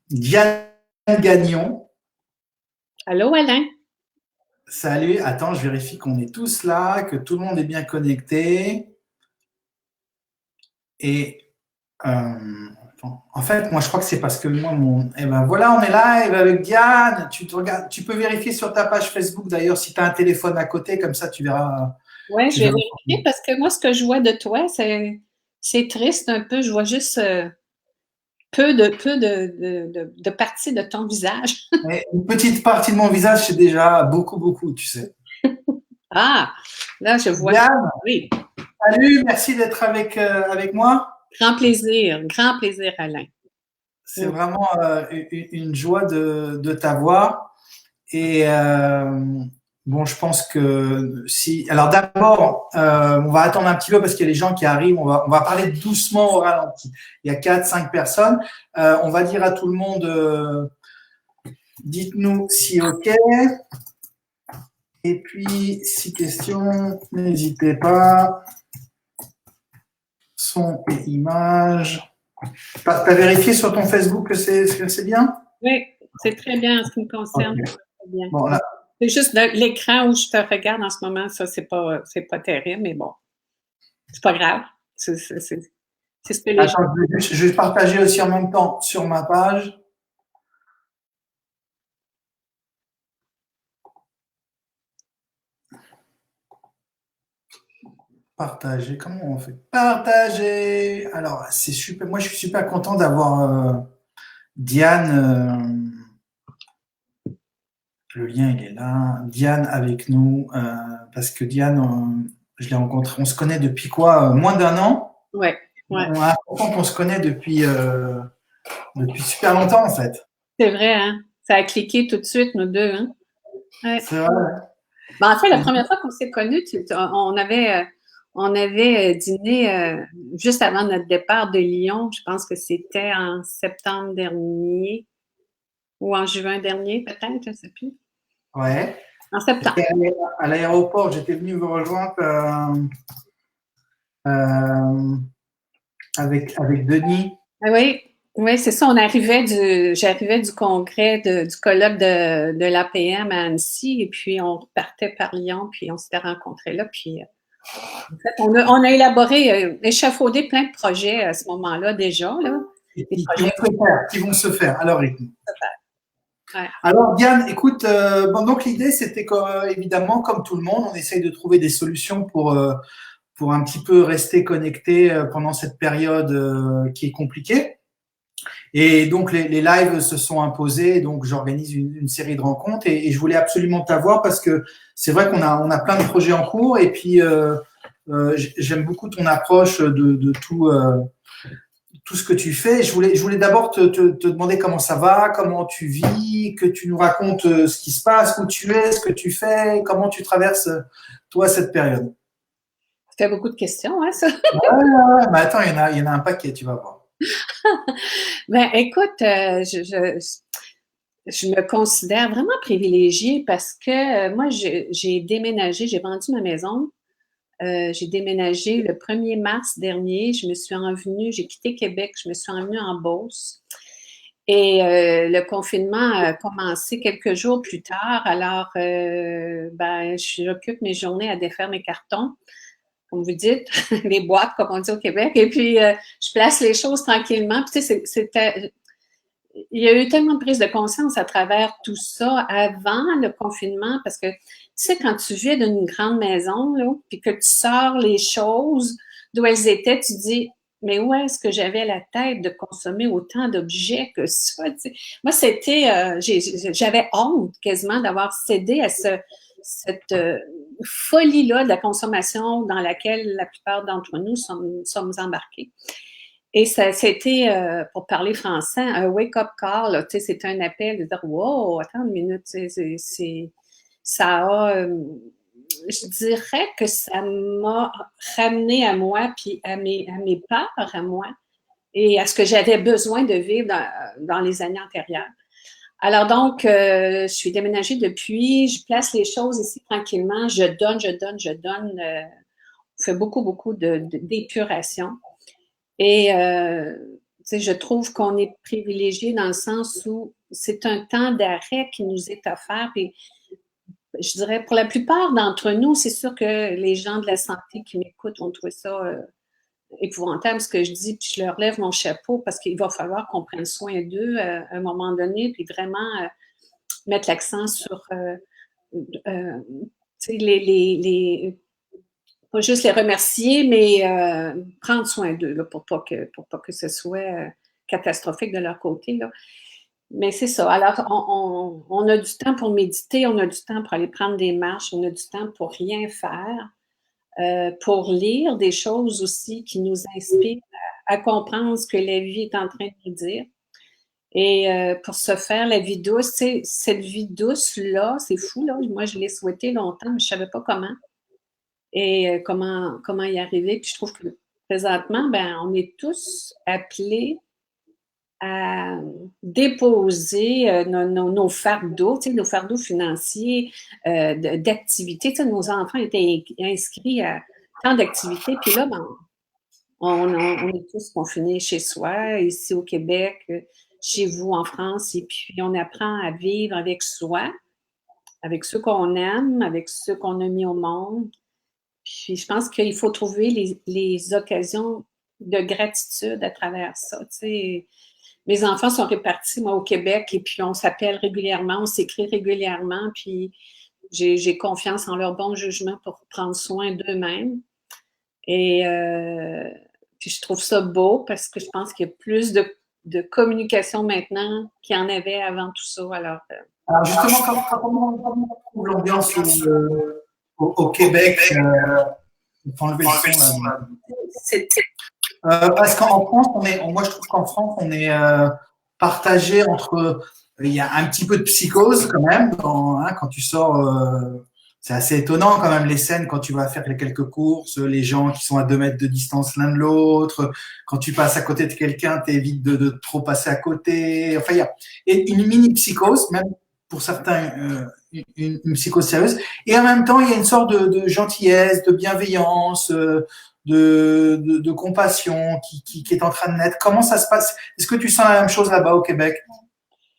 Diane Gagnon. Allô, Alain? Salut, attends, je vérifie qu'on est tous là, que tout le monde est bien connecté. Et en fait, moi, je crois que c'est parce que moi, Eh ben voilà, on est live avec Diane. Tu te regardes, tu peux vérifier sur ta page Facebook d'ailleurs si tu as un téléphone à côté, comme ça tu verras. Oui, Tu je vais verras. vérifier parce que moi, ce que je vois de toi, c'est triste un peu. Je vois juste peu de parties de ton visage. Mais une petite partie de mon visage, c'est déjà beaucoup, beaucoup, tu sais. Ah, là, je vois. Diane, Oui, salut, merci d'être avec moi. grand plaisir, Alain. C'est Mm. vraiment une joie de t'avoir. Et bon, je pense que si. Alors d'abord, on va attendre un petit peu parce qu'il y a les gens qui arrivent. On va parler doucement au ralenti. Il y a 4, 5 personnes. On va dire à tout le monde, dites-nous si OK. Et puis, si question, n'hésitez pas. Son et image. T'as vérifié sur ton Facebook que c'est bien? Oui, c'est très bien en ce qui me OK. concerne. Très bien. Bon, là. C'est juste l'écran où je te regarde en ce moment, ça, c'est pas terrible, mais bon, c'est pas grave. C'est ce que les gens. Attends, je vais partager aussi en même temps sur ma page. Partager, comment on fait? Partager. Alors, c'est super. Moi, je suis super content d'avoir Diane. Le lien, il est là. Diane avec nous. Parce que Diane, je l'ai rencontrée. On se connaît depuis quoi? Moins d'un an. Oui, oui. On a l'impression qu'on se connaît depuis super longtemps, en fait. C'est vrai, hein? Ça a cliqué tout de suite, nous deux, hein? Ouais. C'est vrai. Ben, en fait, la Et première fois qu'on s'est connus, on avait dîné juste avant notre départ de Lyon. Je pense que c'était en septembre dernier ou en juin dernier, peut-être, je ne sais plus. ouais. En septembre. C'était à l'aéroport. J'étais venu vous rejoindre euh, avec Denis. Ah oui, oui, c'est ça. J'arrivais du congrès du colloque de l'APM à Annecy, et puis on repartait par Lyon, puis on s'était rencontrés là, puis en fait, on a élaboré, échafaudé plein de projets à ce moment-là déjà, là. Et Des qui vont projets. se faire, qui vont se faire à leur rythme. Ouais. Alors Diane, écoute, bon, donc l'idée c'était évidemment, comme tout le monde, on essaye de trouver des solutions pour un petit peu rester connecté pendant cette période qui est compliquée. Et donc les lives se sont imposés, donc j'organise une série de rencontres et je voulais absolument t'avoir parce que c'est vrai qu'on a plein de projets en cours et puis j'aime beaucoup ton approche de tout ce que tu fais. Je voulais d'abord te demander comment ça va, comment tu vis, que tu nous racontes ce qui se passe, où tu es, ce que tu fais, comment tu traverses, toi, cette période. Ça fait beaucoup de questions, hein, ça? Ouais, mais attends, il y en a un paquet, tu vas voir. Ben, écoute, je me considère vraiment privilégiée parce que moi, j'ai déménagé, j'ai vendu ma maison. J'ai déménagé le 1er mars dernier. Je me suis envenue, j'ai quitté Québec, je me suis envenue en Beauce. Et le confinement a commencé quelques jours plus tard. Alors, ben, j'occupe mes journées à défaire mes cartons, comme vous dites, les boîtes, comme on dit au Québec. Et puis, je place les choses tranquillement. Puis, tu sais, il y a eu tellement de prise de conscience à travers tout ça avant le confinement, parce que, tu sais, quand tu vis d'une grande maison, là, puis que tu sors les choses d'où elles étaient, tu dis, mais où est-ce que j'avais la tête de consommer autant d'objets que ça? Tu sais? Moi, j'avais honte quasiment d'avoir cédé à cette folie-là de la consommation dans laquelle la plupart d'entre nous sommes embarqués. Et ça, c'était, pour parler français, un wake-up call, là, tu sais, c'était un appel de dire, wow, attends une minute, ça a, je dirais que ça m'a ramené à moi, puis à mes peurs à moi, et à ce que j'avais besoin de vivre dans les années antérieures. Alors donc, je suis déménagée depuis, je place les choses ici tranquillement, je donne, je donne, je donne, on fait beaucoup, beaucoup d'épuration. Et sais, je trouve qu'on est privilégié dans le sens où c'est un temps d'arrêt qui nous est offert. Et je dirais, pour la plupart d'entre nous, c'est sûr que les gens de la santé qui m'écoutent vont trouver ça épouvantable, ce que je dis, puis je leur lève mon chapeau parce qu'il va falloir qu'on prenne soin d'eux à un moment donné, puis vraiment mettre l'accent sur pas juste les remercier, mais prendre soin d'eux là, pour pas que ce soit catastrophique de leur côté. Là. Mais c'est ça. Alors, on a du temps pour méditer, on a du temps pour aller prendre des marches, on a du temps pour rien faire, pour lire des choses aussi qui nous inspirent à comprendre ce que la vie est en train de nous dire. Et pour se faire la vie douce, tu sais, cette vie douce-là, c'est fou, là. Moi, je l'ai souhaité longtemps, mais je ne savais pas comment. Et comment y arriver. Puis je trouve que présentement, ben, on est tous appelés à déposer nos fardeaux, tu sais, nos fardeaux financiers d'activités. Tu sais, nos enfants étaient inscrits à tant d'activités. Puis là, ben, on est tous confinés chez soi, ici au Québec, chez vous en France, et puis on apprend à vivre avec soi, avec ceux qu'on aime, avec ceux qu'on a mis au monde. Puis je pense qu'il faut trouver les occasions de gratitude à travers ça. Tu sais, mes enfants sont répartis, moi, au Québec, et puis on s'appelle régulièrement, on s'écrit régulièrement, puis j'ai confiance en leur bon jugement pour prendre soin d'eux-mêmes. Et puis je trouve ça beau parce que je pense qu'il y a plus de communication maintenant qu'il y en avait avant tout ça. Alors justement, comment on trouve l'ambiance au Québec il faut enlever le son là. Parce qu'en France, moi je trouve qu'en France, on est partagé entre. Il y a un petit peu de psychose quand même quand tu sors. C'est assez étonnant quand même les scènes quand tu vas faire quelques courses, les gens qui sont à 2 mètres de distance l'un de l'autre. Quand tu passes à côté de quelqu'un, t'évites de trop passer à côté. Enfin, il y a une mini psychose, même pour certains, une psychose sérieuse. Et en même temps, il y a une sorte de gentillesse, de bienveillance. De compassion qui est en train de naître. Comment ça se passe? Est-ce que tu sens la même chose là-bas au Québec?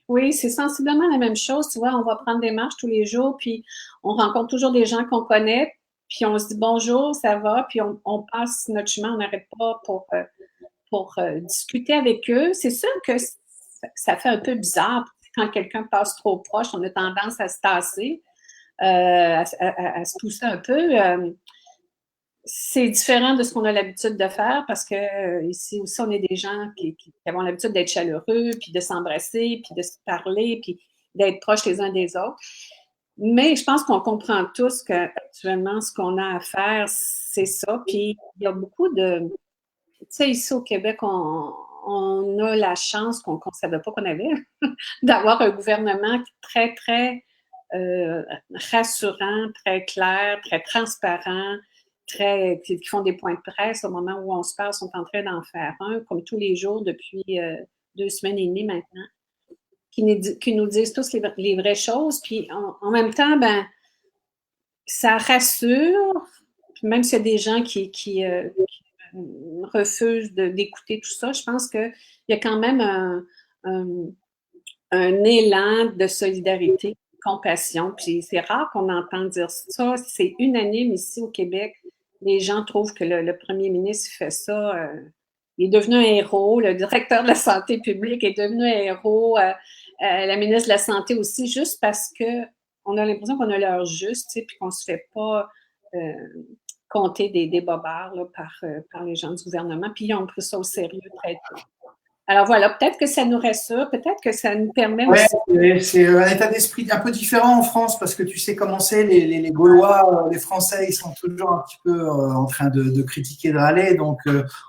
Oui, c'est sensiblement la même chose. Tu vois, on va prendre des marches tous les jours, puis on rencontre toujours des gens qu'on connaît, puis on se dit bonjour, ça va, puis on passe notre chemin, on n'arrête pas pour discuter avec eux. C'est sûr que ça fait un peu bizarre. Quand quelqu'un passe trop proche, on a tendance à se tasser, à se pousser un peu. C'est différent de ce qu'on a l'habitude de faire parce que ici aussi, on est des gens qui avons l'habitude d'être chaleureux, puis de s'embrasser, puis de se parler, puis d'être proches les uns des autres. Mais je pense qu'on comprend tous qu'actuellement, ce qu'on a à faire, c'est ça. Puis il y a beaucoup de... Tu sais, ici au Québec, on a la chance qu'on ne savait pas qu'on avait d'avoir un gouvernement très, très rassurant, très clair, très transparent, qui font des points de presse au moment où on se parle, sont en train d'en faire un, comme tous les jours depuis 2 semaines et demie maintenant, qui nous disent tous les vraies choses. Puis en même temps, ben, ça rassure, même s'il y a des gens qui refusent d'écouter tout ça, je pense qu'il y a quand même un élan de solidarité, de compassion. Puis c'est rare qu'on entende dire ça. C'est unanime ici au Québec. Les gens trouvent que le premier ministre fait ça. Il est devenu un héros. Le directeur de la santé publique est devenu un héros. La ministre de la Santé aussi, juste parce que on a l'impression qu'on a l'heure juste, tu sais, puis qu'on se fait pas compter des bobards là, par les gens du gouvernement. Puis ils ont pris ça au sérieux très tôt. Alors voilà, peut-être que ça nous rassure, peut-être que ça nous permet aussi. Ouais, c'est un état d'esprit un peu différent en France parce que tu sais comment c'est, les Gaulois, les Français, ils sont toujours un petit peu en train de critiquer, de râler. Donc,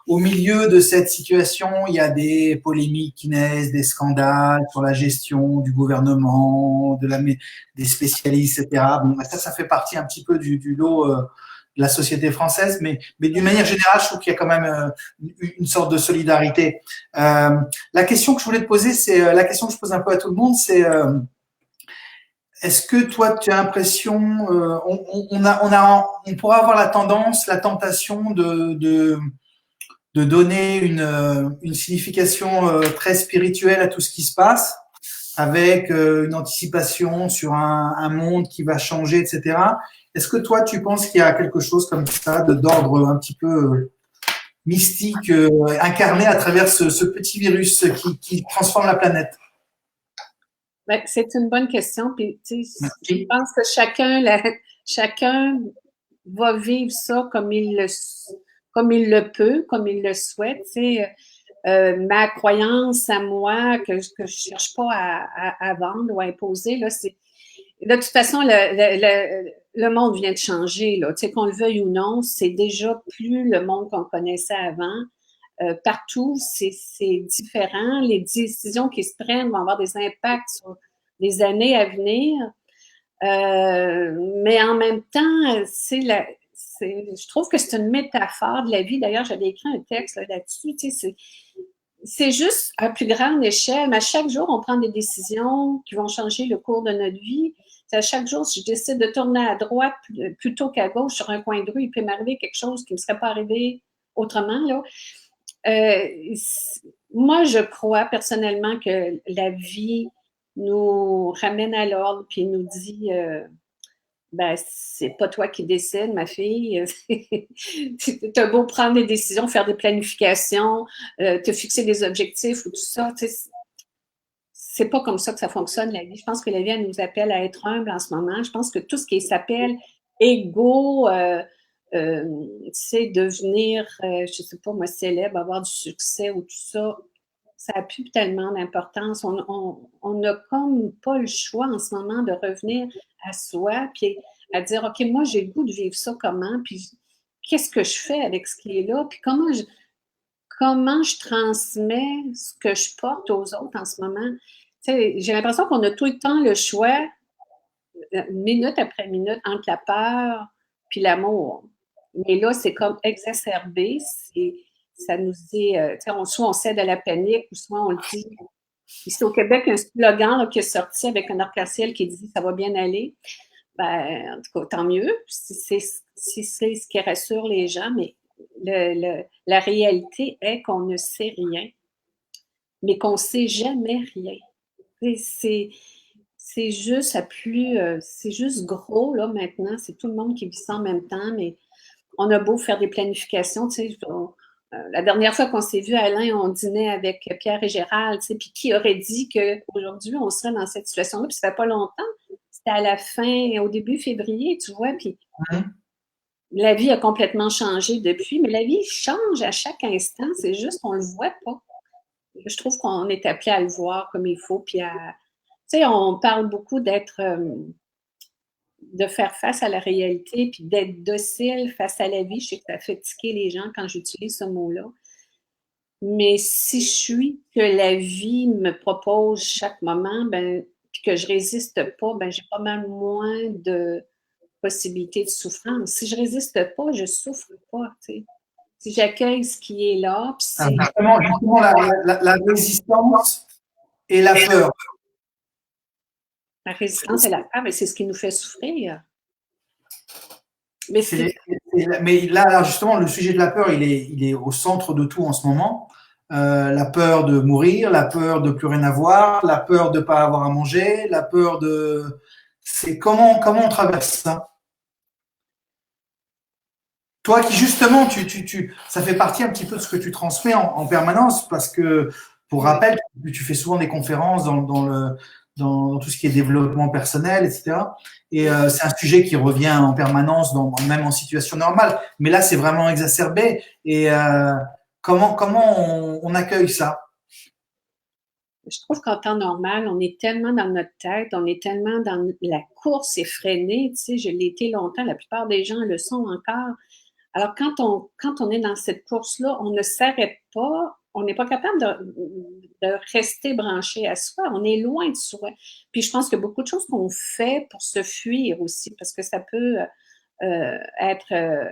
au milieu de cette situation, il y a des polémiques qui naissent, des scandales sur la gestion du gouvernement, des spécialistes, etc. Bon, ça fait partie un petit peu du lot de la société française, mais d'une manière générale, je trouve qu'il y a quand même une sorte de solidarité. La question que je voulais te poser, c'est la question que je pose un peu à tout le monde, c'est est-ce que toi, tu as l'impression, on pourra avoir la tentation de donner une signification très spirituelle à tout ce qui se passe, avec une anticipation sur un monde qui va changer, etc. Est-ce que toi, tu penses qu'il y a quelque chose comme ça, d'ordre un petit peu mystique, incarné à travers ce petit virus qui transforme la planète? Ben, c'est une bonne question. Puis, je Merci. pense que chacun va vivre ça comme il le peut, comme il le souhaite. Ma croyance à moi, que je cherche pas à vendre ou à imposer, là, c'est de toute façon, le monde vient de changer, là. Qu'on le veuille ou non, c'est déjà plus le monde qu'on connaissait avant. Partout, c'est différent. Les décisions qui se prennent vont avoir des impacts sur les années à venir. Mais en même temps, je trouve que c'est une métaphore de la vie. D'ailleurs, j'avais écrit un texte là-dessus. C'est juste à plus grande échelle. Mais à chaque jour, on prend des décisions qui vont changer le cours de notre vie. À chaque jour, si je décide de tourner à droite plutôt qu'à gauche sur un coin de rue, il peut m'arriver quelque chose qui ne me serait pas arrivé autrement. Là. Moi, je crois personnellement que la vie nous ramène à l'ordre puis nous dit ben, c'est pas toi qui décides, ma fille. T'as beau prendre des décisions, faire des planifications, te fixer des objectifs ou tout ça. C'est pas comme ça que ça fonctionne, la vie. Je pense que la vie, elle nous appelle à être humble en ce moment. Je pense que tout ce qui s'appelle ego, devenir, je sais pas moi, célèbre, avoir du succès ou tout ça, ça n'a plus tellement d'importance. On n'a comme pas le choix en ce moment de revenir à soi, puis à dire, OK, moi, j'ai le goût de vivre ça comment, puis qu'est-ce que je fais avec ce qui est là, puis comment je transmets ce que je porte aux autres en ce moment. J'ai l'impression qu'on a tout le temps le choix, minute après minute, entre la peur puis l'amour. Mais là, c'est comme exacerbé. Ça nous dit, soit on cède à la panique, ou soit on le dit. Ici au Québec, un slogan là, qui est sorti avec un arc-en-ciel qui dit ça va bien aller. Ben, en tout cas, tant mieux, si c'est ce qui rassure les gens, mais la réalité est qu'on ne sait rien, mais qu'on ne sait jamais rien. C'est juste c'est juste gros, là, maintenant. C'est tout le monde qui vit ça en même temps, mais on a beau faire des planifications, la dernière fois qu'on s'est vu, Alain, on dînait avec Pierre et Gérald, puis qui aurait dit qu'aujourd'hui, on serait dans cette situation-là, puis ça fait pas longtemps. C'était à la fin, au début février, tu vois, puis la vie a complètement changé depuis, mais la vie change à chaque instant, c'est juste qu'on le voit pas. Je trouve qu'on est appelé à le voir comme il faut, puis on parle beaucoup de faire face à la réalité, puis d'être docile face à la vie. Je sais que ça fait tiquer les gens quand j'utilise ce mot-là. Mais si je suis que la vie me propose chaque moment, puis que je résiste pas, j'ai pas mal moins de possibilités de souffrance. Si je résiste pas, je souffre pas, tu sais. Si j'accueille ce qui est là, puis Justement la résistance et la peur. la résistance et la peur, c'est ce qui nous fait souffrir. Mais là, justement, le sujet de la peur, il est au centre de tout en ce moment. La peur de mourir, la peur de plus rien avoir, la peur de ne pas avoir à manger, la peur de... C'est comment on traverse ça? Toi qui justement, ça fait partie un petit peu de ce que tu transmets en permanence, parce que, pour rappel, tu fais souvent des conférences dans tout ce qui est développement personnel, etc. Et c'est un sujet qui revient en permanence, même en situation normale. Mais là, c'est vraiment exacerbé. Et comment on accueille ça? Je trouve qu'en temps normal, on est tellement dans notre tête, on est tellement dans la course effrénée, je l'ai été longtemps, la plupart des gens le sont encore. Alors, quand on est dans cette course-là, on ne s'arrête pas, on n'est pas capable de rester branché à soi, on est loin de soi. Puis je pense que beaucoup de choses qu'on fait pour se fuir aussi, parce que ça peut être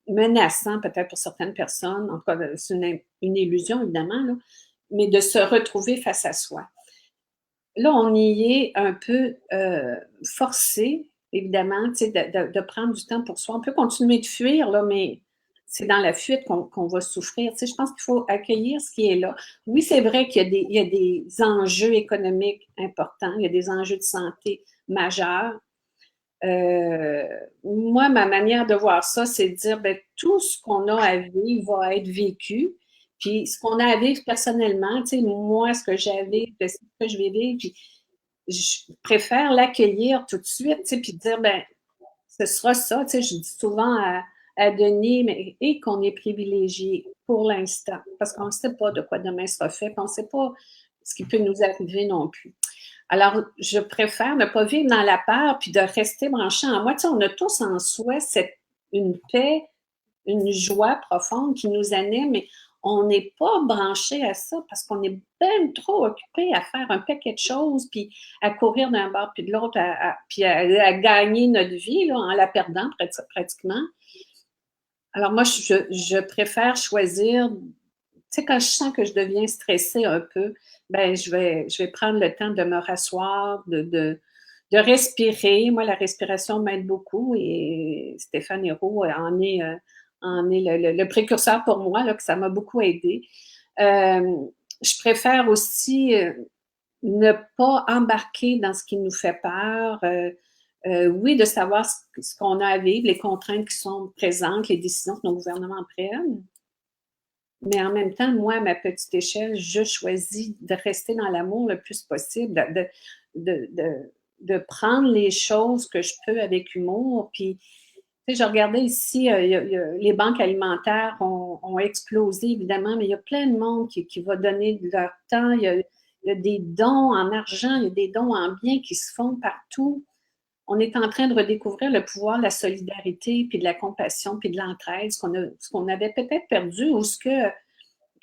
menaçant peut-être pour certaines personnes, en tout cas, c'est une illusion évidemment, là, mais de se retrouver face à soi. Là, on y est un peu forcé, évidemment, de prendre du temps pour soi. On peut continuer de fuir, là, mais c'est dans la fuite qu'on va souffrir. Tu sais, je pense qu'il faut accueillir ce qui est là. Oui, c'est vrai qu'il y a des enjeux économiques importants, il y a des enjeux de santé majeurs. Moi, ma manière de voir ça, c'est de dire, ben, tout ce qu'on a à vivre va être vécu. Puis ce qu'on a à vivre personnellement, tu sais, moi, ce que j'ai à vivre, c'est ce que je vais vivre. Puis je préfère l'accueillir tout de suite, tu sais, puis dire, ben, ce sera ça. Tu sais, je dis souvent à Denis, mais et qu'on est privilégié pour l'instant, parce qu'on ne sait pas de quoi demain sera fait, puis on ne sait pas ce qui peut nous arriver non plus. Alors, je préfère ne pas vivre dans la peur puis de rester branché en moi. Tu sais, on a tous en soi une paix, une joie profonde qui nous anime, mais on n'est pas branché à ça parce qu'on est bien trop occupé à faire un paquet de choses, puis à courir d'un bord puis de l'autre, puis à gagner notre vie là, en la perdant pratiquement. Alors moi, je préfère choisir, tu sais, quand je sens que je deviens stressée un peu, ben je vais prendre le temps de me rasseoir, de respirer. Moi, la respiration m'aide beaucoup et Stéphane Hérault en est le précurseur pour moi, là, que ça m'a beaucoup aidé. Je préfère aussi ne pas embarquer dans ce qui nous fait peur. Oui, de savoir ce qu'on a à vivre, les contraintes qui sont présentes, les décisions que nos gouvernements prennent. Mais en même temps, moi, à ma petite échelle, je choisis de rester dans l'amour le plus possible, de prendre les choses que je peux avec humour. Puis, tu sais, je regardais ici, les banques alimentaires ont explosé, évidemment, mais il y a plein de monde qui va donner de leur temps. Il y a des dons en argent, il y a des dons en biens qui se font partout. On est en train de redécouvrir le pouvoir de la solidarité, puis de la compassion, puis de l'entraide, ce qu'on avait peut-être perdu ou ce que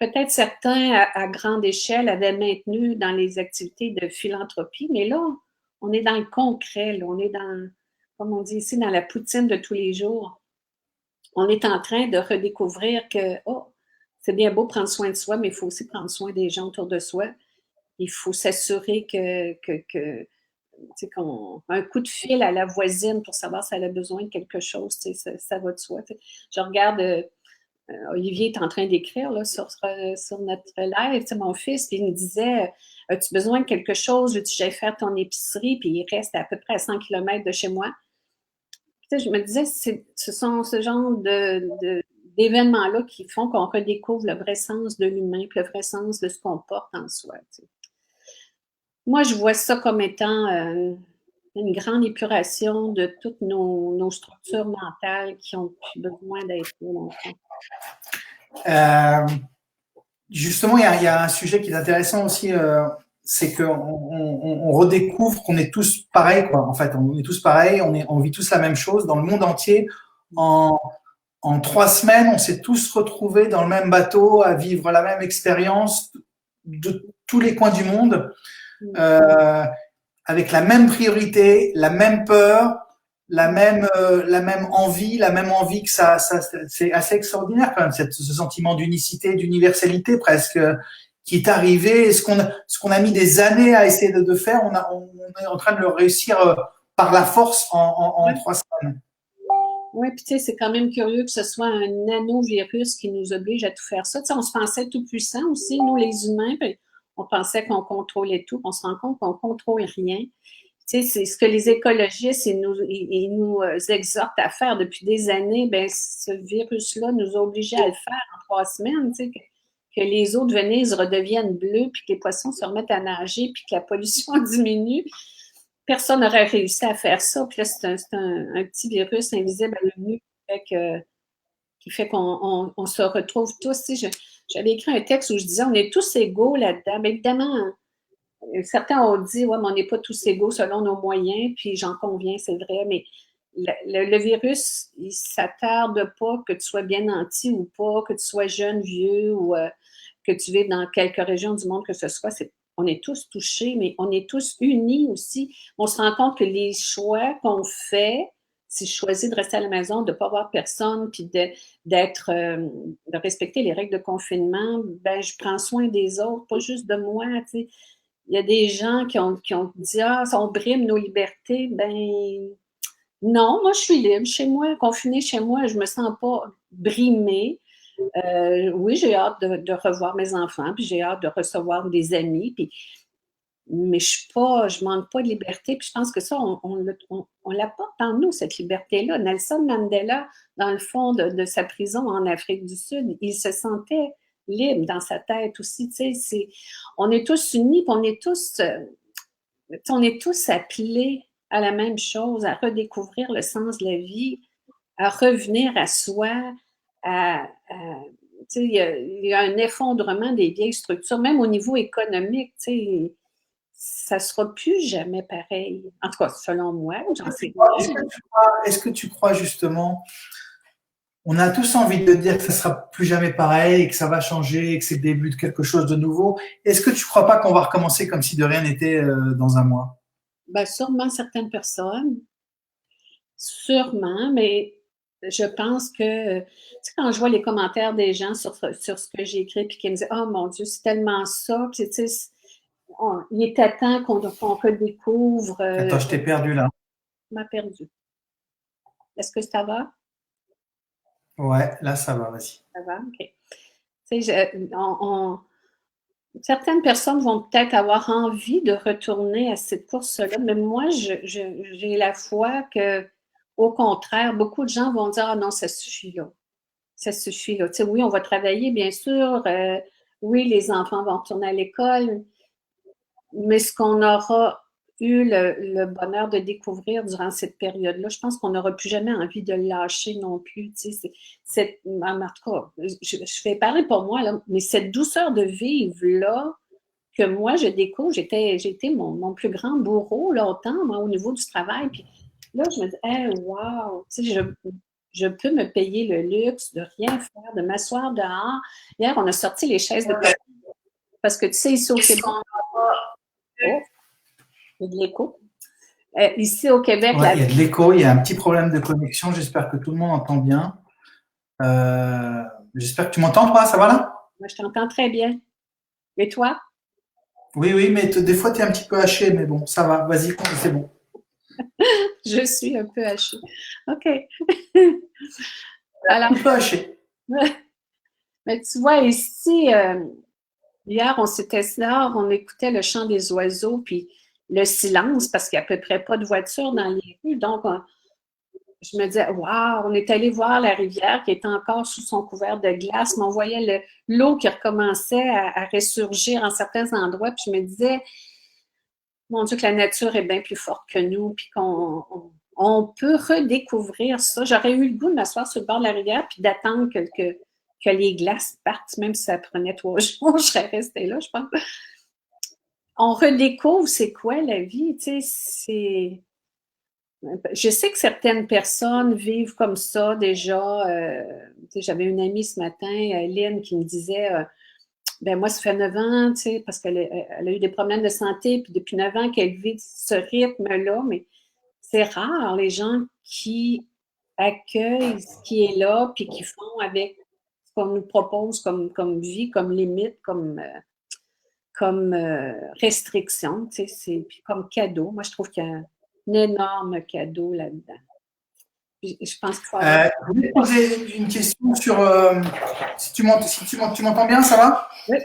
peut-être certains à grande échelle avaient maintenu dans les activités de philanthropie. Mais là, on est dans le concret, là, on est dans, comme on dit ici, dans la poutine de tous les jours. On est en train de redécouvrir que, oh, c'est bien beau prendre soin de soi, mais il faut aussi prendre soin des gens autour de soi. Il faut s'assurer un coup de fil à la voisine pour savoir si elle a besoin de quelque chose, ça va de soi. Je regarde, Olivier est en train d'écrire là, sur notre live, mon fils, puis il me disait, as-tu besoin de quelque chose, veux-tu que j'aille faire ton épicerie, puis il reste à peu près à 100 km de chez moi. Je me disais, ce sont ce genre d'événements-là qui font qu'on redécouvre le vrai sens de l'humain, puis le vrai sens de ce qu'on porte en soi. Moi, je vois ça comme étant une grande épuration de toutes nos structures mentales qui ont plus besoin d'être Justement, il y a un sujet qui est intéressant aussi, c'est qu'on redécouvre qu'on est tous pareils, quoi. En fait, on est tous pareils, on vit tous la même chose dans le monde entier. En 3 semaines, on s'est tous retrouvés dans le même bateau à vivre la même expérience de tous les coins du monde. Avec la même priorité, la même peur, la même envie que ça c'est assez extraordinaire quand même ce sentiment d'unicité, d'universalité presque qui est arrivé. Ce qu'on a mis des années à essayer de faire, on est en train de le réussir par la force en 3 semaines. Oui, puis tu sais, c'est quand même curieux que ce soit un nanovirus qui nous oblige à tout faire ça. Tu sais, on se pensait tout puissant aussi, nous les humains, puis on pensait qu'on contrôlait tout, on se rend compte qu'on contrôle rien. Tu sais, c'est ce que les écologistes ils nous exhortent à faire depuis des années. Ben, ce virus-là nous a obligés à le faire en 3 semaines, tu sais, que les eaux de Venise redeviennent bleues, puis que les poissons se remettent à nager, puis que la pollution diminue. Personne n'aurait réussi à faire ça. Puis là, c'est un petit virus invisible à l'œil qui fait qu'on se retrouve tous. Tu sais, j'avais écrit un texte où je disais on est tous égaux là-dedans. Bien évidemment, certains ont dit ouais, mais on n'est pas tous égaux selon nos moyens, puis j'en conviens, c'est vrai, mais le virus, il ne s'attarde pas que tu sois bien nanti ou pas, que tu sois jeune, vieux ou que tu vives dans quelque région du monde que ce soit. On est tous touchés, mais on est tous unis aussi. On se rend compte que les choix qu'on fait, si je choisis de rester à la maison, de ne pas voir personne, puis de respecter les règles de confinement, ben je prends soin des autres, pas juste de moi, tu sais. Il y a des gens qui ont dit « Ah, on brime nos libertés », ben Non, moi, je suis libre chez moi, confinée chez moi, je me sens pas brimée. Oui, j'ai hâte de revoir mes enfants, puis j'ai hâte de recevoir des amis, puis mais je manque pas de liberté. Puis je pense que ça, on l'apporte en nous, cette liberté-là. Nelson Mandela, dans le fond de sa prison en Afrique du Sud, il se sentait libre dans sa tête aussi. Tu sais, on est tous unis, puis on est tous appelés à la même chose, à redécouvrir le sens de la vie, à revenir à soi, tu sais, il y a un effondrement des vieilles structures, même au niveau économique, tu sais, ça sera plus jamais pareil. En tout cas, selon moi, j'en sais rien. Est-ce que tu crois justement, on a tous envie de dire que ça sera plus jamais pareil, que ça va changer, que c'est le début de quelque chose de nouveau. Est-ce que tu crois pas qu'on va recommencer comme si de rien n'était dans un mois? Ben, sûrement certaines personnes, sûrement, mais je pense que, tu sais, quand je vois les commentaires des gens sur ce que j'ai écrit, puis qu'ils me disent, oh mon Dieu, c'est tellement ça, puis tu sais, il est temps qu'on redécouvre. Attends, je t'ai perdu là. M'a perdu. Est-ce que ça va? Ouais, là ça va, vas-y. Ça va? OK. Tu sais, certaines personnes vont peut-être avoir envie de retourner à cette course-là, mais moi, j'ai la foi que, au contraire, beaucoup de gens vont dire, ah non, ça suffit là. Ça suffit là. Tu sais, oui, on va travailler, bien sûr. Oui, les enfants vont retourner à l'école, mais ce qu'on aura eu le bonheur de découvrir durant cette période-là, je pense qu'on n'aura plus jamais envie de le lâcher non plus. Tu sais, en tout cas, je vais parler pour moi, là, mais cette douceur de vivre-là, que moi, je découvre, j'ai été mon plus grand bourreau longtemps, moi, au niveau du travail. Puis là, je me dis, hey, wow, tu sais, je peux me payer le luxe de rien faire, de m'asseoir dehors. Hier, on a sorti les chaises de papier parce que, tu sais, ici au Québec, oh, il y a de l'écho. Ici au Québec, Ouais, il y a de l'écho, il y a un petit problème de connexion. J'espère que tout le monde entend bien. J'espère que tu m'entends, pas. Ça va là? moi, je t'entends très bien. Et toi? Oui, oui, mais des fois, tu es un petit peu haché, mais bon, ça va. Vas-y, c'est bon. Je suis un peu hachée. OK. Un Alors, petit peu haché. mais tu vois, ici, hier, on s'était assis dehors, on écoutait le chant des oiseaux, puis le silence, parce qu'il n'y a à peu près pas de voiture dans les rues. Donc, je me disais, waouh, on est allé voir la rivière qui était encore sous son couvert de glace, mais on voyait l'eau qui recommençait à ressurgir en certains endroits. Puis je me disais, mon Dieu, que la nature est bien plus forte que nous, puis qu'on peut redécouvrir ça. J'aurais eu le goût de m'asseoir sur le bord de la rivière puis d'attendre que les glaces partent, même si ça prenait 3 jours, je serais restée là, je pense. On redécouvre c'est quoi la vie, tu sais, c'est... Je sais que certaines personnes vivent comme ça déjà. J'avais une amie ce matin, Lynn, qui me disait, ben moi, ça fait 9 ans, tu sais, parce qu'elle a eu des problèmes de santé, puis depuis 9 ans qu'elle vit ce rythme-là, mais c'est rare les gens qui accueillent ce qui est là, puis qui font avec ce qu'on nous propose comme vie, comme limite, comme restriction, tu sais, puis comme cadeau. Moi, je trouve qu'il y a un énorme cadeau là-dedans. Je pense qu'il faut avoir... Je voulais te poser une question sur si tu m'entends bien, ça va? Oui.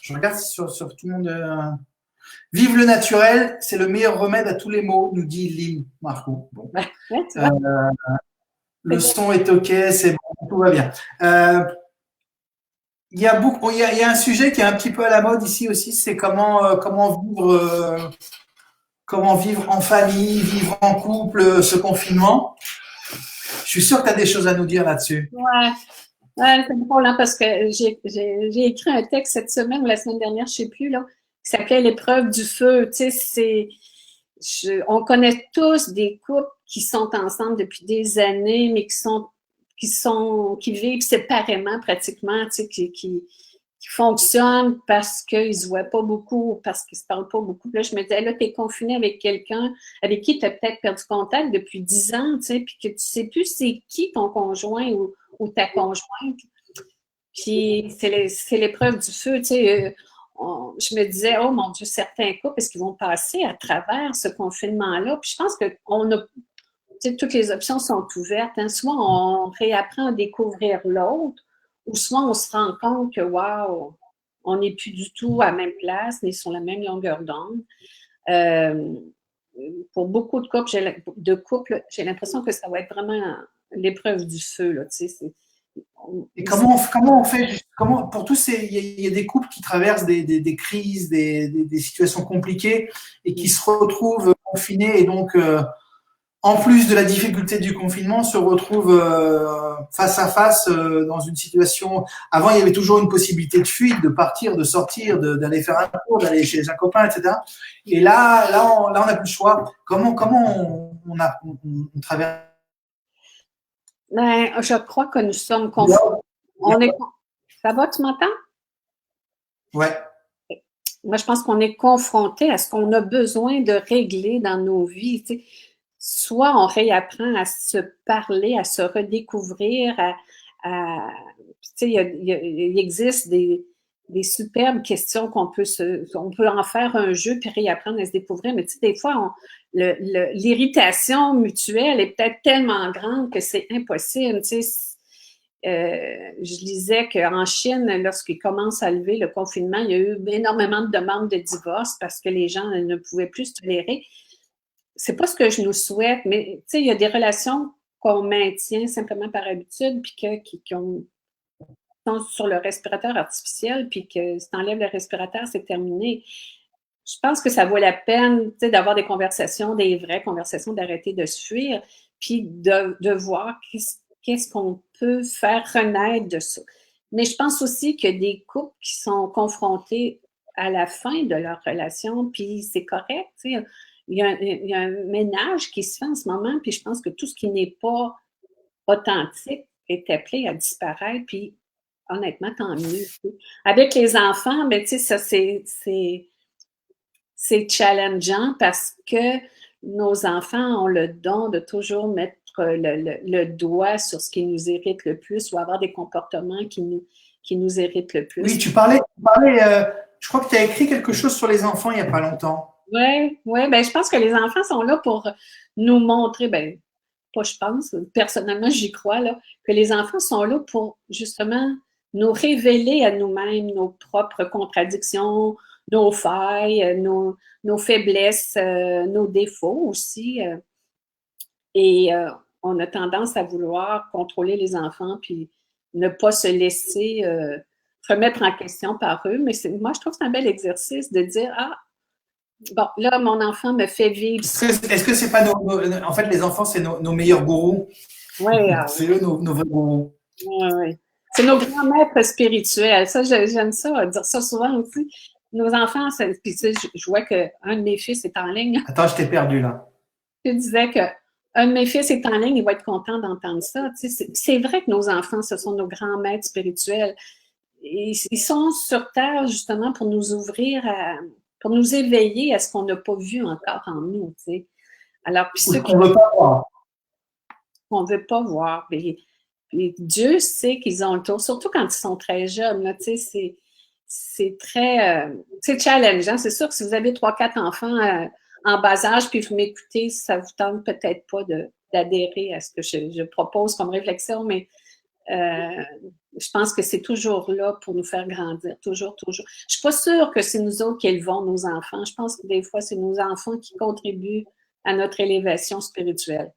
Je regarde sur tout le monde. Vive le naturel, c'est le meilleur remède à tous les maux, nous dit Lynn Marco. Bon. Ouais, tu vois. Le son est OK, c'est bon, tout va bien. Il y a beaucoup, il y a un sujet qui est un petit peu à la mode ici aussi, c'est comment vivre en famille, vivre en couple, ce confinement. Je suis sûr que tu as des choses à nous dire là-dessus. Ouais. Ouais, c'est drôle, hein, parce que j'ai écrit un texte cette semaine ou la semaine dernière, je ne sais plus, là, qui s'appelait L'épreuve du feu. Tu sais, on connaît tous des couples qui sont ensemble depuis des années, mais qui vivent séparément pratiquement, tu sais, qui fonctionnent parce qu'ils ne se voient pas beaucoup, parce qu'ils ne se parlent pas beaucoup. Là, je me disais, là, tu es confiné avec quelqu'un avec qui tu as peut-être perdu contact depuis 10 ans, tu sais, puis que tu ne sais plus c'est qui ton conjoint ou ta conjointe. Puis c'est l'épreuve du feu, tu sais. je me disais, oh mon Dieu, certains couples, est-ce qu'ils vont passer à travers ce confinement-là? Puis je pense que toutes les options sont ouvertes. Hein. Soit on réapprend à découvrir l'autre, ou soit on se rend compte que, waouh, on n'est plus du tout à la même place, ni sur la même longueur d'onde. Pour beaucoup de couples, j'ai l'impression que ça va être vraiment l'épreuve du feu. Là, Et comment on fait pour tous il y a des couples qui traversent des crises, des situations compliquées et qui se retrouvent confinés et donc en plus de la difficulté du confinement, se retrouvent face à face dans une situation. Avant, il y avait toujours une possibilité de fuite, de partir, de sortir, d'aller faire un tour, d'aller chez un copain, etc. Et là, on n'a plus le choix. Comment on traverse? Ben, je crois que nous sommes confrontés. Ça va, tu m'entends? Ouais. Moi, je pense qu'on est confronté à ce qu'on a besoin de régler dans nos vies. Tu sais. Soit on réapprend à se parler, à se redécouvrir, tu sais, il existe des superbes questions on peut en faire un jeu puis réapprendre à se découvrir, mais tu sais, des fois, l'irritation mutuelle est peut-être tellement grande que c'est impossible, tu sais. Je lisais qu'en Chine, lorsqu'ils commencent à lever le confinement, il y a eu énormément de demandes de divorce parce que les gens ne pouvaient plus se tolérer. C'est pas ce que je nous souhaite, mais tu sais, il y a des relations qu'on maintient simplement par habitude, puis qui sont sur le respirateur artificiel, puis que si tu enlèves le respirateur, c'est terminé. Je pense que ça vaut la peine, tu sais, d'avoir des conversations, des vraies conversations, d'arrêter de se fuir, puis de voir qu'est-ce qu'on peut faire renaître de ça. Mais je pense aussi qu'il y a des couples qui sont confrontés à la fin de leur relation, puis c'est correct, tu sais. Il y a un ménage qui se fait en ce moment, puis je pense que tout ce qui n'est pas authentique est appelé à disparaître, puis honnêtement, tant mieux. Tu sais. Avec les enfants, ben, tu sais, ça, c'est challengeant parce que nos enfants ont le don de toujours mettre le doigt sur ce qui nous irrite le plus ou avoir des comportements qui nous irritent le plus. Oui, je crois que tu as écrit quelque chose sur les enfants il n'y a pas longtemps. Oui, ben, je pense que les enfants sont là pour nous montrer, ben, pas je pense, personnellement, j'y crois, là, que les enfants sont là pour justement nous révéler à nous-mêmes nos propres contradictions, nos failles, nos faiblesses, nos défauts aussi. Et on a tendance à vouloir contrôler les enfants puis ne pas se laisser remettre en question par eux. Mais moi, je trouve que c'est un bel exercice de dire, ah, bon, là, mon enfant me fait vivre. Est-ce que c'est pas en fait, les enfants, c'est nos meilleurs gourous? Oui, c'est eux nos vrais gourous. Oui. C'est nos grands maîtres spirituels. Ça, j'aime ça, dire ça souvent aussi. Nos enfants, puis tu sais, je vois qu'un de mes fils est en ligne. Attends, je t'ai perdu là. Je disais que un de mes fils est en ligne, il va être content d'entendre ça. Tu sais, c'est vrai que nos enfants, ce sont nos grands maîtres spirituels. Ils sont sur Terre justement pour nous ouvrir, pour nous éveiller à ce qu'on n'a pas vu encore en nous. Tu sais. Alors, puis ceux qu'on ne veut pas voir. Qu'on ne veut pas voir. Et Dieu sait qu'ils ont le tour, surtout quand ils sont très jeunes. Là, tu sais, c'est très c'est challengeant. C'est sûr que si vous avez 3-4 enfants en bas âge, puis vous m'écoutez, ça ne vous tente peut-être pas d'adhérer à ce que je propose comme réflexion, mais je pense que c'est toujours là pour nous faire grandir, toujours, toujours. Je ne suis pas sûre que c'est nous autres qui élevons nos enfants. Je pense que des fois, c'est nos enfants qui contribuent à notre élévation spirituelle.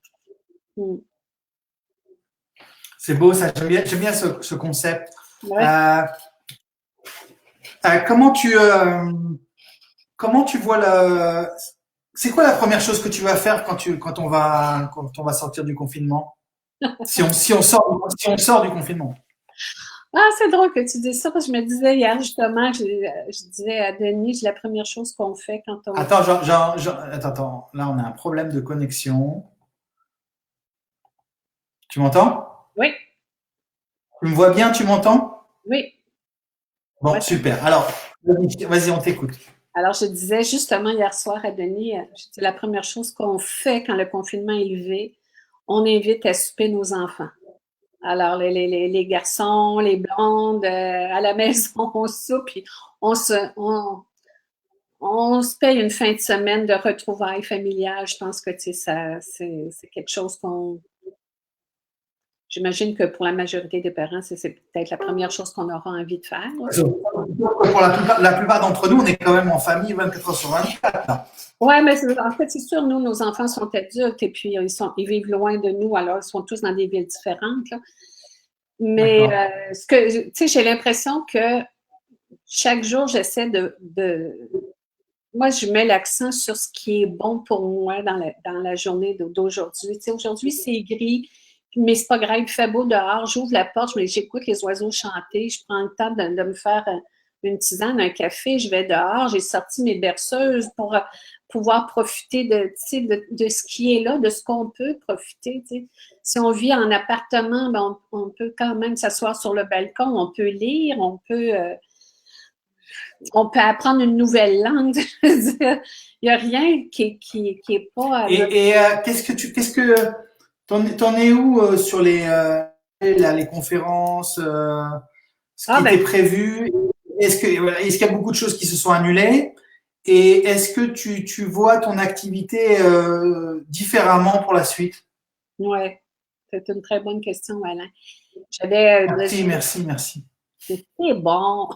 C'est beau, ça. J'aime bien ce concept. Ouais. Comment tu vois c'est quoi la première chose que tu vas faire quand on va sortir du confinement? Si on sort du confinement. Ah, c'est drôle que tu dises ça, parce que je me disais hier, justement, je disais à Denis, la première chose qu'on fait quand on... Attends, attends. Là, on a un problème de connexion. Tu m'entends? Oui. Tu me vois bien, tu m'entends? Oui. Bon, ouais. Super. Alors, vas-y, on t'écoute. Alors, je disais justement hier soir à Denis, la première chose qu'on fait quand le confinement est levé, on invite à souper nos enfants. Alors, les garçons, les blondes, à la maison, on soupe, puis on se, on se paye une fin de semaine de retrouvailles familiales. Je pense que, tu sais, ça, c'est quelque chose qu'on... J'imagine que pour la majorité des parents, c'est peut-être la première chose qu'on aura envie de faire. Pour la plupart d'entre nous, on est quand même en famille 24 heures sur 24. Là. Oui, mais en fait, c'est sûr, nous, nos enfants sont adultes et puis ils vivent loin de nous, alors ils sont tous dans des villes différentes. Là. Mais tu sais, j'ai l'impression que chaque jour, j'essaie moi, je mets l'accent sur ce qui est bon pour moi dans la journée d'aujourd'hui. Tu sais, aujourd'hui, c'est gris, mais c'est pas grave, il fait beau dehors. J'ouvre la porte, j'écoute les oiseaux chanter. Je prends le temps de me faire une tisane, un café. Je vais dehors. J'ai sorti mes berceuses pour pouvoir profiter de ce qui est là, de ce qu'on peut profiter. Tu sais. Si on vit en appartement, ben on peut quand même s'asseoir sur le balcon. On peut lire, on peut apprendre une nouvelle langue. Il n'y a rien qui est pas... T'en es où sur les conférences, ce qui était prévu? Est-ce qu'il y a beaucoup de choses qui se sont annulées? Et est-ce que tu vois ton activité différemment pour la suite? Oui, c'est une très bonne question, Alain. Merci. C'est bon.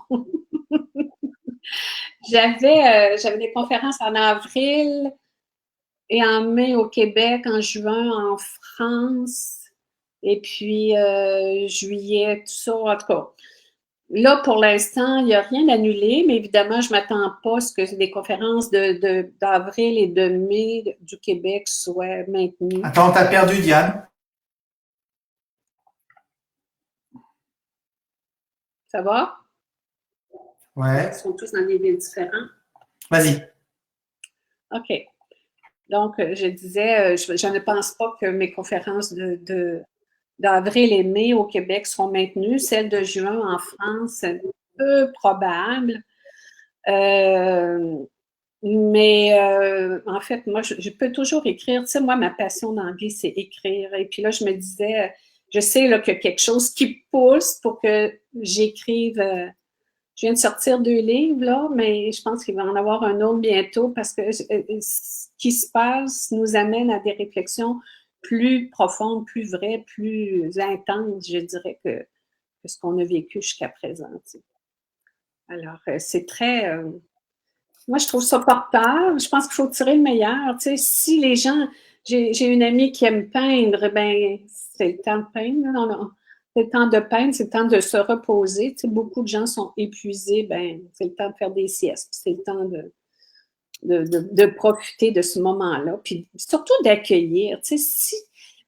J'avais des conférences en avril et en mai au Québec, en juin en France, et puis juillet, tout ça, en tout cas. Là, pour l'instant, il n'y a rien d'annulé, mais évidemment, je ne m'attends pas à ce que les conférences d'avril et de mai du Québec soient maintenues. Attends, t'as perdu Diane. Ça va? Ouais. Ils sont tous dans des villes différentes. Vas-y. OK. Donc, je disais, je ne pense pas que mes conférences d'avril et mai au Québec seront maintenues. Celles de juin en France, c'est peu probable. Mais en fait, moi, je peux toujours écrire. Tu sais, moi, ma passion dans la vie, c'est écrire. Et puis là, je me disais, je sais là, qu'il y a quelque chose qui pousse pour que j'écrive. Je viens de sortir 2 livres, là, mais je pense qu'il va en avoir un autre bientôt parce que ce qui se passe nous amène à des réflexions plus profondes, plus vraies, plus intenses, je dirais, que ce qu'on a vécu jusqu'à présent. Tu sais. Alors, c'est très... moi, je trouve ça porteur. Je pense qu'il faut tirer le meilleur. Tu sais, si les gens... J'ai une amie qui aime peindre, ben c'est le temps de peindre. C'est le temps de peindre, c'est le temps de se reposer. Tu sais, beaucoup de gens sont épuisés, ben c'est le temps de faire des siestes. C'est le temps de profiter de ce moment-là. Puis surtout d'accueillir. Tu sais,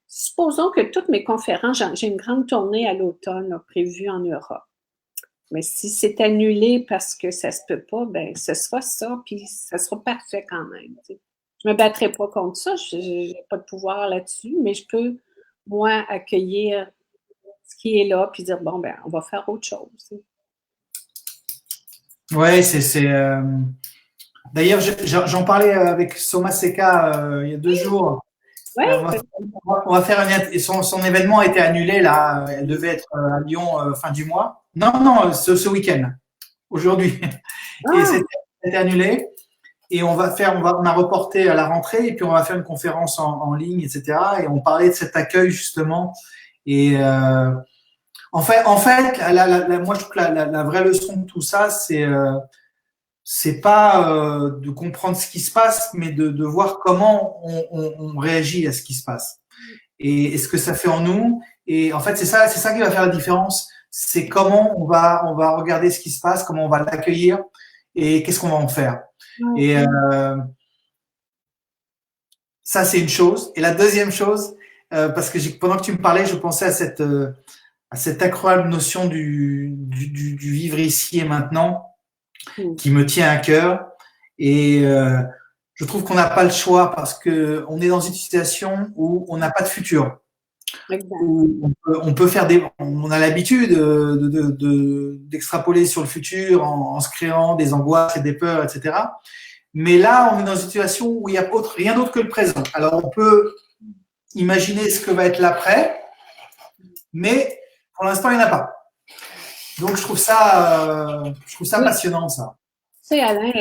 supposons que toutes mes conférences, j'ai une grande tournée à l'automne prévue en Europe. Mais si c'est annulé parce que ça se peut pas, ben ce sera ça, puis ça sera parfait quand même. Tu sais. Je me battrai pas contre ça, je n'ai pas de pouvoir là-dessus, mais je peux, moi, accueillir ce qui est là, puis dire, bon, ben on va faire autre chose. Oui, D'ailleurs, j'en parlais avec Soma Seka il y a 2 jours. Ouais. On va faire son événement a été annulé là. Elle devait être à Lyon fin du mois. Non, ce week-end, aujourd'hui. Et c'était annulé. Et on a reporté à la rentrée et puis on va faire une conférence en ligne, etc. Et on parlait de cet accueil justement. Et en fait, moi je trouve que la vraie leçon de tout ça, c'est pas de comprendre ce qui se passe, mais de voir comment on réagit à ce qui se passe et ce que ça fait en nous. Et en fait, c'est ça qui va faire la différence. C'est comment on va regarder ce qui se passe, comment on va l'accueillir et qu'est-ce qu'on va en faire. Et ça, c'est une chose. Et la deuxième chose, parce que pendant que tu me parlais, je pensais à cette incroyable notion du vivre ici et maintenant qui me tient à cœur. Et je trouve qu'on n'a pas le choix parce que on est dans une situation où on n'a pas de futur. Où on peut faire on a l'habitude d'extrapoler sur le futur en se créant des angoisses et des peurs, etc. Mais là, on est dans une situation où il n'y a rien d'autre que le présent. Alors, on peut imaginer ce que va être l'après, mais pour l'instant, il n'y en a pas. Donc, je trouve ça Oui. passionnant, ça. Tu sais, Alain,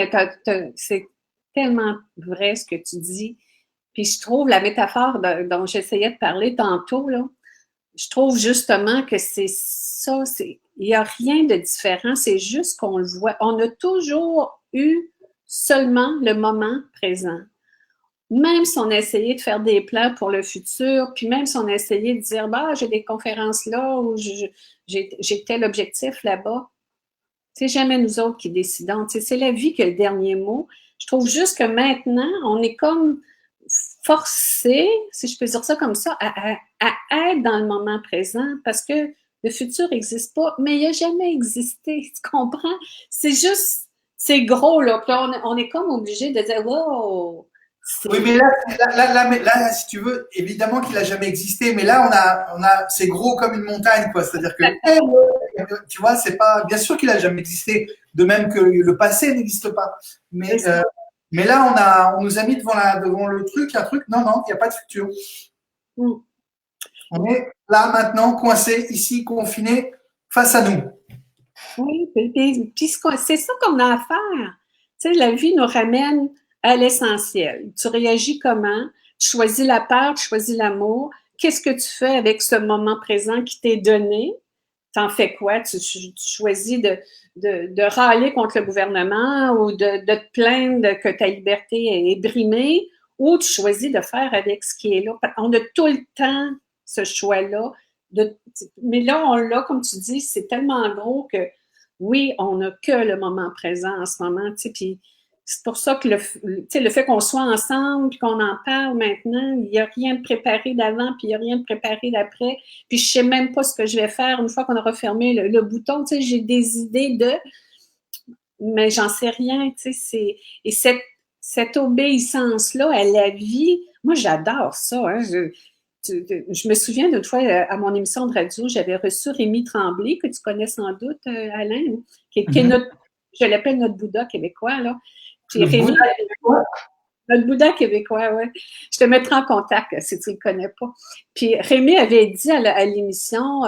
c'est tellement vrai ce que tu dis. Puis je trouve la métaphore dont j'essayais de parler tantôt, là, je trouve justement que c'est ça, il n'y a rien de différent, c'est juste qu'on le voit. On a toujours eu seulement le moment présent. Même si on a essayé de faire des plans pour le futur, puis même si on a essayé de dire, bah, j'ai des conférences là ou j'ai tel objectif là-bas, c'est jamais nous autres qui décidons. C'est la vie qui a le dernier mot. Je trouve juste que maintenant, on est comme forcé, si je peux dire ça comme ça, à être dans le moment présent parce que le futur n'existe pas, mais il n'a jamais existé. Tu comprends? C'est juste, c'est gros, là. Puis là, on est comme obligé de dire, wow! Oui, mais là, si tu veux, évidemment qu'il n'a jamais existé, mais là, c'est gros comme une montagne, quoi. C'est-à-dire que, tu vois, c'est pas, bien sûr qu'il n'a jamais existé, de même que le passé n'existe pas. Mais là, on nous a mis devant le truc, un truc, non, non, il n'y a pas de futur. Mm. On est là, maintenant, coincé, ici, confiné, face à nous. Oui, puis c'est ça qu'on a à faire. Tu sais, la vie nous ramène à l'essentiel. Tu réagis comment? Tu choisis la peur, tu choisis l'amour. Qu'est-ce que tu fais avec ce moment présent qui t'est donné? T'en fais quoi? Tu choisis de râler contre le gouvernement ou de te plaindre que ta liberté est brimée ou tu choisis de faire avec ce qui est là. On a tout le temps ce choix-là. Mais là, on l'a, comme tu dis, c'est tellement gros que oui, on n'a que le moment présent en ce moment, tu sais, puis c'est pour ça que le fait qu'on soit ensemble puis qu'on en parle maintenant, il n'y a rien de préparé d'avant puis il n'y a rien de préparé d'après. Puis je sais même pas ce que je vais faire une fois qu'on aura fermé le bouton. Tu sais, j'ai des idées mais j'en sais rien. Tu sais, et cette obéissance-là à la vie, moi j'adore ça. Hein, je me souviens d'une fois à mon émission de radio, j'avais reçu Rémi Tremblay, que tu connais sans doute, Alain, qui est notre, je l'appelle notre Bouddha québécois, là. Puis Rémi, Bouddha québécois? Notre Bouddha québécois, oui. Je te mettrai en contact si tu ne le connais pas. Puis Rémi avait dit à l'émission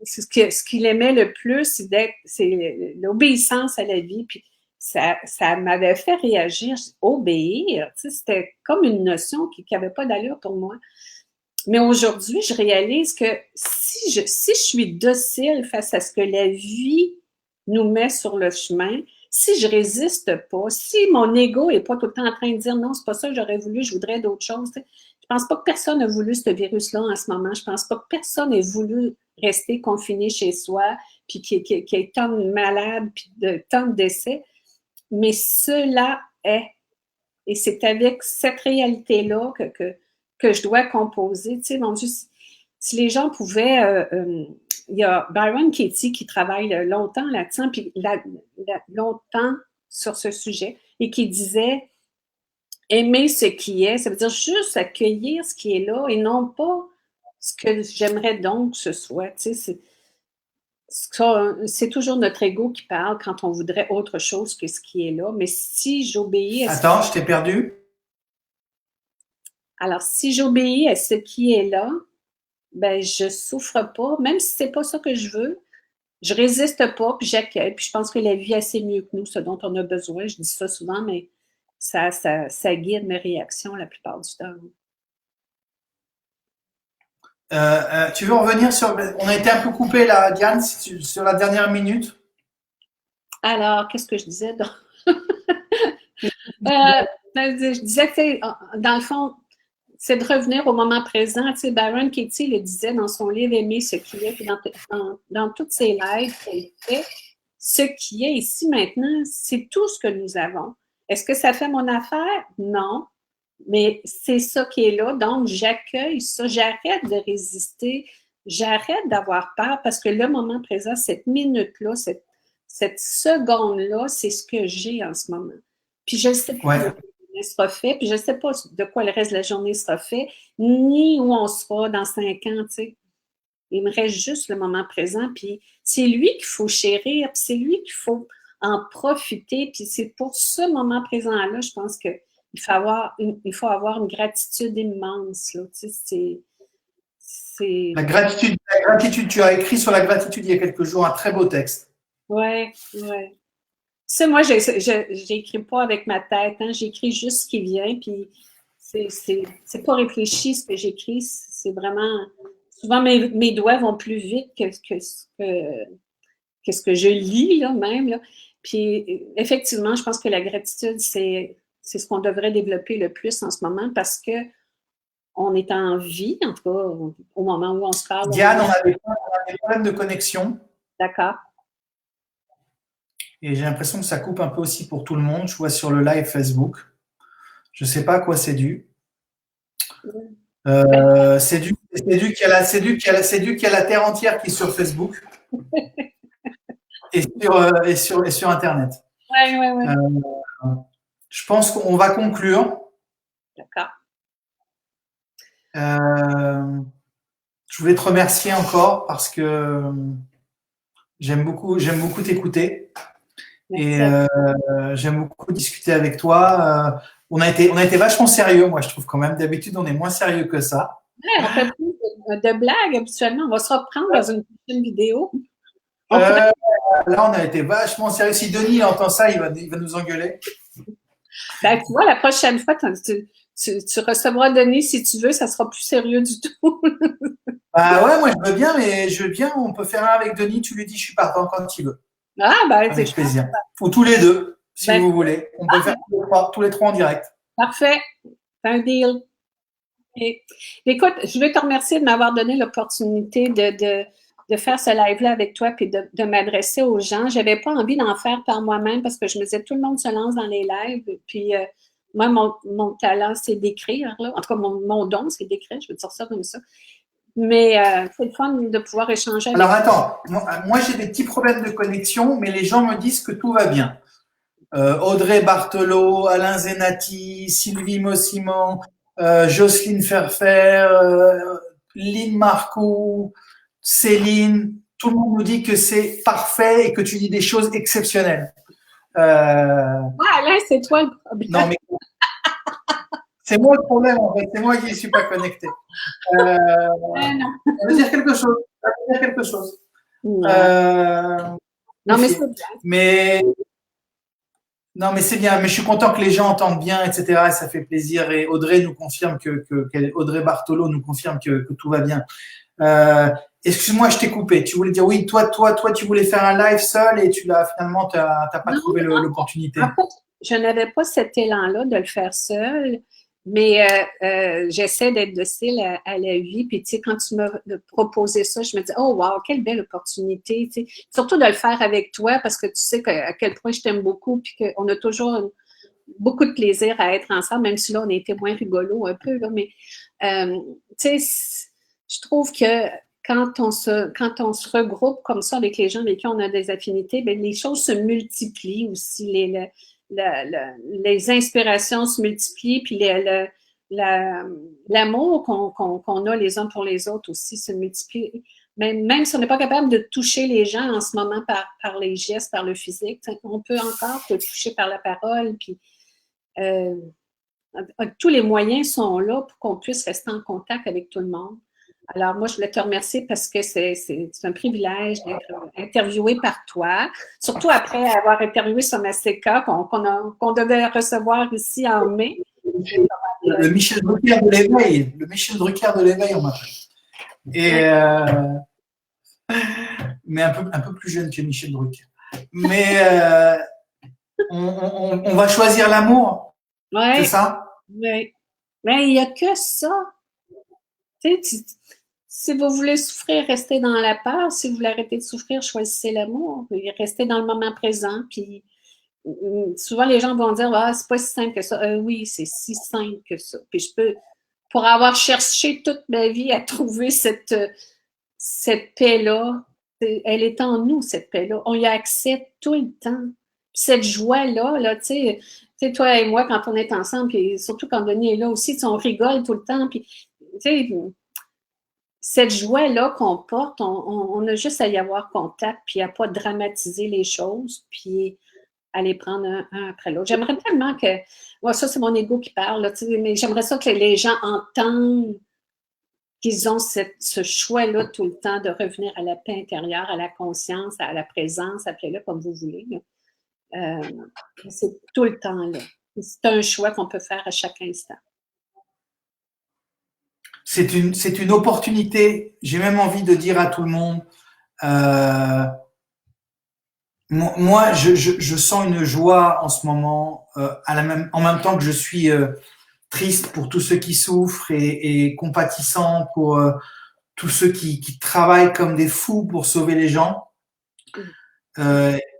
ce qu'il aimait le plus, c'est l'obéissance à la vie. Puis ça m'avait fait réagir. Obéir, tu sais, c'était comme une notion qui n'avait pas d'allure pour moi. Mais aujourd'hui, je réalise que si je suis docile face à ce que la vie nous met sur le chemin, si je résiste pas, si mon ego est pas tout le temps en train de dire non, c'est pas ça que j'aurais voulu, je voudrais d'autres choses. Tu sais. Je pense pas que personne a voulu ce virus-là en ce moment. Je pense pas que personne ait voulu rester confiné chez soi, puis qu'il y ait tant de malades, puis tant de décès. Mais cela est. Et c'est avec cette réalité-là que je dois composer. Tu sais, mon Dieu, si les gens pouvaient. Il y a Byron Katie qui travaille longtemps là-dessus, puis longtemps sur ce sujet, et qui disait aimer ce qui est, ça veut dire juste accueillir ce qui est là et non pas ce que j'aimerais donc que ce soit. Tu sais, c'est toujours notre ego qui parle quand on voudrait autre chose que ce qui est là. Mais si j'obéis à ce Attends, je t'ai perdu. Alors, si j'obéis à ce qui est là, ben je souffre pas, même si c'est pas ça que je veux, je résiste pas, puis j'accueille, puis je pense que la vie est assez mieux que nous, ce dont on a besoin. Je dis ça souvent, mais ça guide mes réactions la plupart du temps. Tu veux revenir sur. On a été un peu coupé là, Diane, sur la dernière minute. Alors, qu'est-ce que je disais? Je disais que, dans le fond, c'est de revenir au moment présent. Tu sais, Byron Katie le disait dans son livre Aimer ce qui est, puis dans toutes ses lives qu'elle fait, ce qui est ici maintenant, c'est tout ce que nous avons. Est-ce que ça fait mon affaire? Non. Mais c'est ça qui est là. Donc, j'accueille ça. J'arrête de résister. J'arrête d'avoir peur parce que le moment présent, cette minute-là, cette seconde-là, c'est ce que j'ai en ce moment. Puis je ne sais pas de quoi la journée sera fait, puis je ne sais pas de quoi le reste de la journée sera fait, ni où on sera dans 5 ans, tu sais. Il me reste juste le moment présent, puis c'est lui qu'il faut chérir, puis c'est lui qu'il faut en profiter, puis c'est pour ce moment présent-là, je pense que il faut avoir une gratitude immense, là, tu sais, La gratitude, tu as écrit sur la gratitude il y a quelques jours un très beau texte. Ouais, ouais. Ça, moi, j'écris pas avec ma tête, hein, j'écris juste ce qui vient, puis c'est pas réfléchi ce que j'écris, c'est vraiment. Souvent, mes doigts vont plus vite que ce que je lis, là, même. Là. Puis, effectivement, je pense que la gratitude, c'est ce qu'on devrait développer le plus en ce moment parce que on est en vie, en tout cas, au moment où on se parle. Diane, on a des problèmes de connexion. D'accord. Et j'ai l'impression que ça coupe un peu aussi pour tout le monde. Je vois sur le live Facebook. Je ne sais pas à quoi c'est dû. C'est dû qu'il y a la terre entière qui est sur Facebook et sur Internet. Ouais. Je pense qu'on va conclure. D'accord. Je voulais te remercier encore parce que j'aime beaucoup t'écouter et j'aime beaucoup discuter avec toi. On a été vachement sérieux, moi je trouve quand même. D'habitude, on est moins sérieux que ça. Ouais, on fait plus de blagues habituellement. On va se reprendre dans une prochaine vidéo. Là, on a été vachement sérieux. Si Denis entend ça, il va nous engueuler. Ben, tu vois, la prochaine fois, tu recevras Denis si tu veux, ça sera plus sérieux du tout. Bah ouais, moi je veux bien, mais on peut faire un avec Denis, tu lui dis je suis partant quand il veut. Ah, ben, Avec plaisir. Ou tous les deux, si ben, vous voulez. On peut faire tous les trois en direct. Parfait. C'est un deal. Et, écoute, je veux te remercier de m'avoir donné l'opportunité de faire ce live-là avec toi puis de m'adresser aux gens. Je n'avais pas envie d'en faire par moi-même parce que je me disais tout le monde se lance dans les lives. Puis moi, mon talent, c'est d'écrire. Là. En tout cas, mon don, c'est d'écrire. Je veux dire ça comme ça. Mais c'est le fun de pouvoir échanger avec Alors attends, moi j'ai des petits problèmes de connexion, mais les gens me disent que tout va bien. Audrey Barthelot, Alain Zenati, Sylvie Mossimon, Jocelyne Ferfer, Lynn Marcoux, Céline, tout le monde nous dit que c'est parfait et que tu dis des choses exceptionnelles. Alain, c'est toi le problème. Non, mais c'est moi le problème en fait, c'est moi qui ne suis pas connecté. Ça veut dire quelque chose. Ça veut dire quelque chose. Non, mais c'est bien. Non, mais c'est bien. Mais je suis content que les gens entendent bien, etc. Et ça fait plaisir. Et Audrey nous confirme Audrey Barthelot nous confirme que tout va bien. Excuse-moi, je t'ai coupé. Tu voulais dire oui, toi, tu voulais faire un live seul et finalement, t'as pas trouvé l'opportunité. En fait, je n'avais pas cet élan-là de le faire seul, mais j'essaie d'être docile à la vie. Puis, tu sais, quand tu m'as proposé ça, je me dis, oh, wow, quelle belle opportunité. Tu sais. Surtout de le faire avec toi parce que tu sais à quel point je t'aime beaucoup puis qu'on a toujours beaucoup de plaisir à être ensemble, même si là, on a été moins rigolo un peu. Là, mais, tu sais, je trouve que quand on se regroupe comme ça avec les gens avec qui on a des affinités, bien, les choses se multiplient aussi. Les inspirations se multiplient, puis l'amour qu'on a les uns pour les autres aussi se multiplie. Même si on n'est pas capable de toucher les gens en ce moment par les gestes, par le physique, on peut encore te toucher par la parole. Puis, tous les moyens sont là pour qu'on puisse rester en contact avec tout le monde. Alors, moi, je voulais te remercier parce que c'est un privilège d'être interviewé par toi, surtout après avoir interviewé Somaseka qu'on devait recevoir ici en mai. Le Michel Drucker de l'éveil. Le Michel Drucker de l'éveil, on m'appelle. Et mais un peu plus jeune que Michel Drucker. Mais on va choisir l'amour. Ouais, c'est ça? Oui. Mais il n'y a que ça. Tu sais, si vous voulez souffrir, restez dans la peur. Si vous voulez arrêter de souffrir, choisissez l'amour. Restez dans le moment présent. Puis souvent, les gens vont dire, ah, c'est pas si simple que ça. Oui, c'est si simple que ça. Puis pour avoir cherché toute ma vie à trouver cette paix-là, elle est en nous, cette paix-là. On y a accès tout le temps. Puis cette joie-là, là, tu sais, toi et moi, quand on est ensemble, puis surtout quand Denis est là aussi, on rigole tout le temps. Puis, tu sais, cette joie-là qu'on porte, on a juste à y avoir contact, puis à pas dramatiser les choses, puis à les prendre un après l'autre. J'aimerais tellement que, ça c'est mon ego qui parle, là, mais j'aimerais ça que les gens entendent qu'ils ont ce choix-là tout le temps de revenir à la paix intérieure, à la conscience, à la présence, appelez-le comme vous voulez. C'est tout le temps là. C'est un choix qu'on peut faire à chaque instant. C'est une opportunité. J'ai même envie de dire à tout le monde, moi, je sens une joie en ce moment, en même temps que je suis triste pour tous ceux qui souffrent et compatissant pour tous ceux qui travaillent comme des fous pour sauver les gens.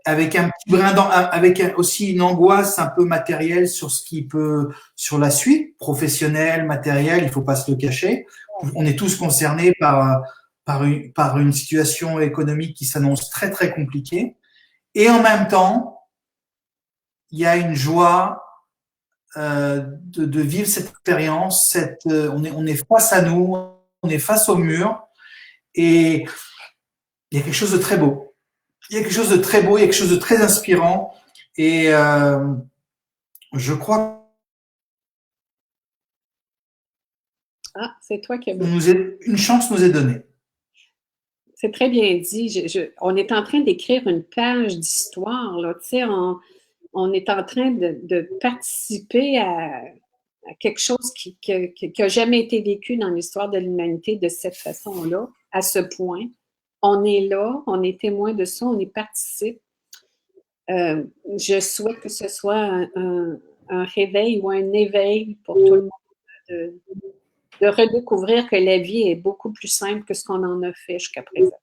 Avec un petit brin avec aussi une angoisse un peu matérielle sur sur la suite, professionnelle, matérielle, il faut pas se le cacher. On est tous concernés par une situation économique qui s'annonce très très compliquée. Et en même temps, il y a une joie de vivre cette expérience. On est face à nous, on est face au mur, et il y a quelque chose de très beau. Il y a quelque chose de très beau, il y a quelque chose de très inspirant, et je crois c'est toi qui as une chance nous est donnée. C'est très bien dit. On est en train d'écrire une page d'histoire, là. Tu sais, on est en train de participer à quelque chose qui n'a jamais été vécu dans l'histoire de l'humanité de cette façon-là, à ce point. On est là, on est témoin de ça, on y participe. Je souhaite que ce soit un réveil ou un éveil pour tout le monde de redécouvrir que la vie est beaucoup plus simple que ce qu'on en a fait jusqu'à présent.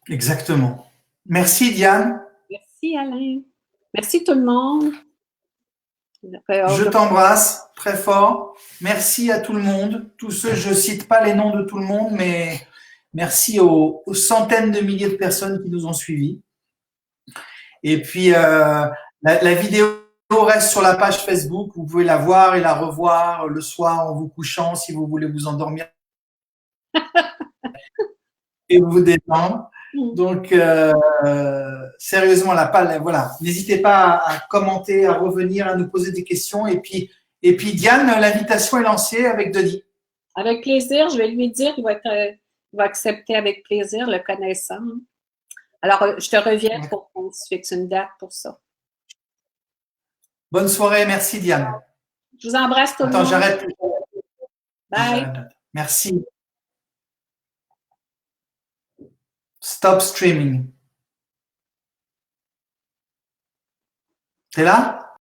Exactement. Merci Diane. Merci Alain. Merci tout le monde. Je t'embrasse très fort. Merci à tout le monde. Tous ceux, je cite pas les noms de tout le monde, mais merci aux centaines de milliers de personnes qui nous ont suivis. Et puis, la vidéo reste sur la page Facebook. Vous pouvez la voir et la revoir le soir en vous couchant si vous voulez vous endormir et vous détendre. Donc, sérieusement, voilà. N'hésitez pas à commenter, à revenir, à nous poser des questions. Et puis Diane, l'invitation est lancée avec Denis. Avec plaisir, je vais lui dire, il va accepter avec plaisir, le connaissant. Alors, je te reviens pour qu'on se fixe une date pour ça. Bonne soirée, merci Diane. Je vous embrasse tout le monde. Attends, j'arrête. Bye. Merci. Stop streaming. T'es là?